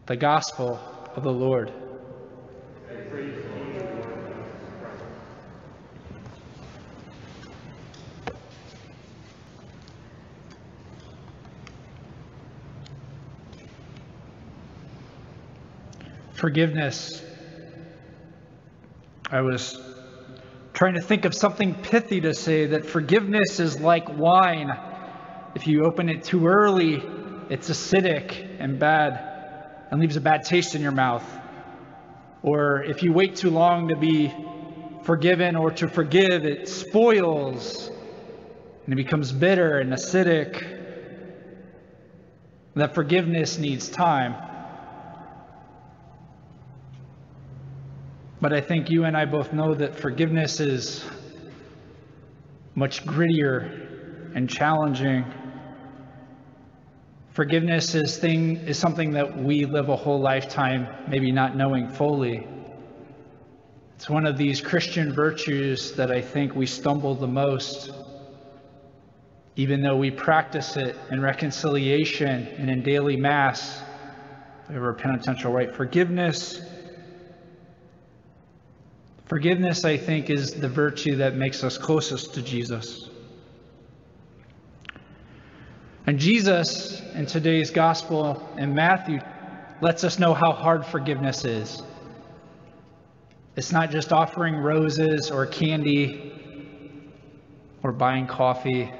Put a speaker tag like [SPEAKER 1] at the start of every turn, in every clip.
[SPEAKER 1] The Gospel of the Lord. Forgiveness. I was trying to think of something pithy to say, that forgiveness is like wine. If you open it too early, it's acidic and bad and leaves a bad taste in your mouth. Or if you wait too long to be forgiven or to forgive, it spoils and it becomes bitter and acidic. That forgiveness needs time. But I think you and I both know that forgiveness is much grittier and challenging. Forgiveness is something that we live a whole lifetime maybe not knowing fully. It's one of these Christian virtues that I think we stumble the most, even though we practice it in reconciliation and in daily Mass. We have our penitential rite. Forgiveness, I think, is the virtue that makes us closest to Jesus. And Jesus, in today's Gospel in Matthew, lets us know how hard forgiveness is. It's not just offering roses or candy or buying coffee.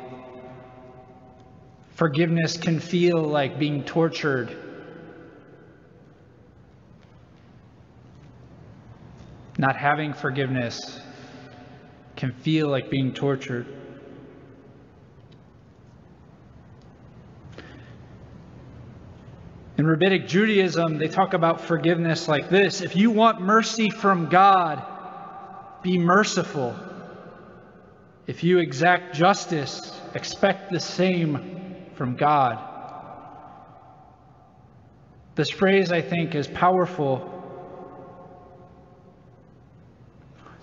[SPEAKER 1] Forgiveness can feel like being tortured. Not having forgiveness can feel like being tortured. In Rabbinic Judaism, they talk about forgiveness like this: if you want mercy from God, be merciful. If you exact justice, expect the same from God. This phrase, I think, is powerful.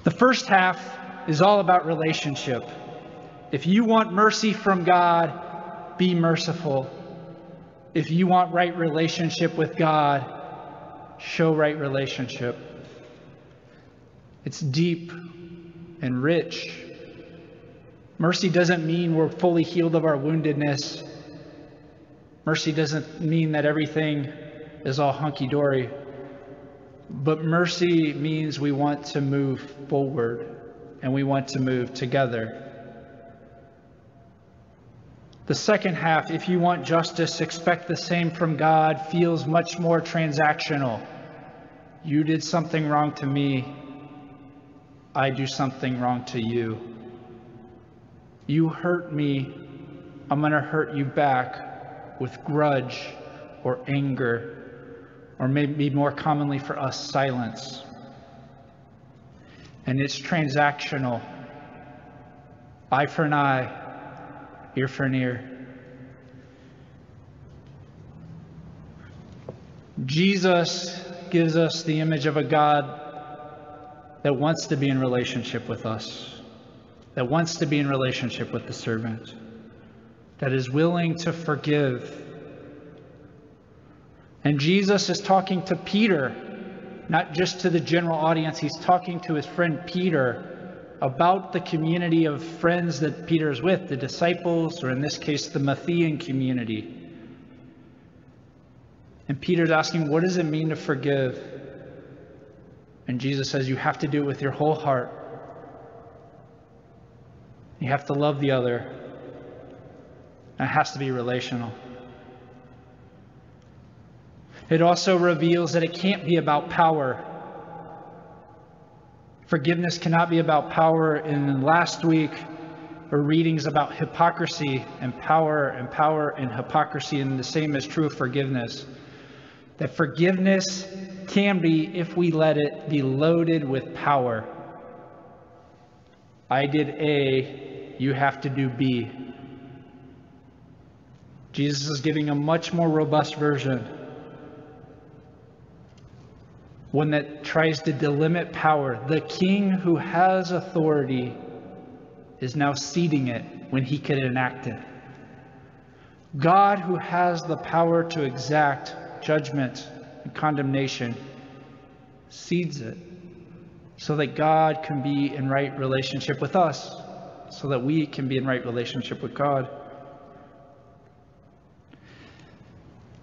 [SPEAKER 1] The first half is all about relationship. If you want mercy from God, be merciful. If you want right relationship with God, show right relationship. It's deep and rich. Mercy doesn't mean we're fully healed of our woundedness. Mercy doesn't mean that everything is all hunky-dory. But mercy means we want to move forward and we want to move together. The second half, if you want justice, expect the same from God, feels much more transactional. You did something wrong to me, I do something wrong to you. You hurt me, I'm going to hurt you back with grudge or anger, or maybe more commonly for us, silence. And it's transactional. Eye for an eye, ear for an ear. Jesus gives us the image of a God that wants to be in relationship with us, that wants to be in relationship with the servant, that is willing to forgive. And Jesus is talking to Peter, not just to the general audience. He's talking to his friend Peter about the community of friends that Peter is with, the disciples, or in this case, the Matthean community. And Peter's asking, what does it mean to forgive? And Jesus says, you have to do it with your whole heart. You have to love the other. And it has to be relational. It also reveals that it can't be about power. Forgiveness cannot be about power. In last week, our readings about hypocrisy and power and hypocrisy, and the same is true of forgiveness. That forgiveness can be, if we let it, be loaded with power. I did A, you have to do B. Jesus is giving a much more robust version. One that tries to delimit power. The king who has authority is now ceding it when he could enact it. God, who has the power to exact judgment, and condemnation, seeds it so that God can be in right relationship with us, so that we can be in right relationship with God.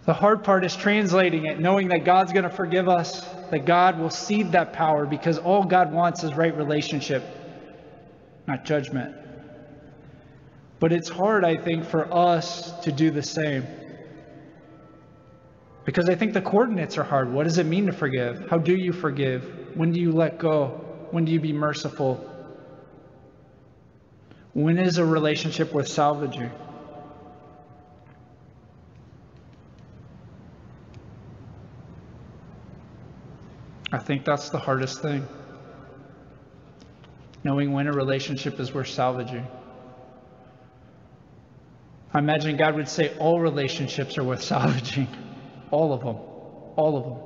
[SPEAKER 1] The hard part is translating it, knowing that God's going to forgive us, that God will seed that power, because all God wants is right relationship, not judgment. But it's hard, I think, for us to do the same. Because I think the coordinates are hard. What does it mean to forgive? How do you forgive? When do you let go? When do you be merciful? When is a relationship worth salvaging? I think that's the hardest thing. Knowing when a relationship is worth salvaging. I imagine God would say all relationships are worth salvaging. All of them. All of them.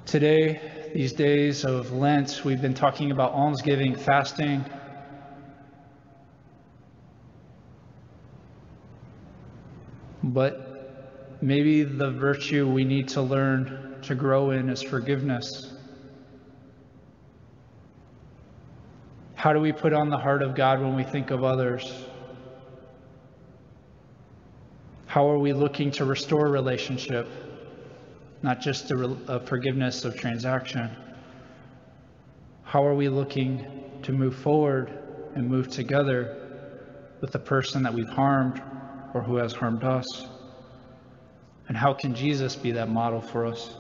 [SPEAKER 1] Today, these days of Lent, we've been talking about almsgiving, fasting. But maybe the virtue we need to learn to grow in is forgiveness. How do we put on the heart of God when we think of others? How are we looking to restore relationship, not just a forgiveness of transaction? How are we looking to move forward and move together with the person that we've harmed or who has harmed us? And how can Jesus be that model for us?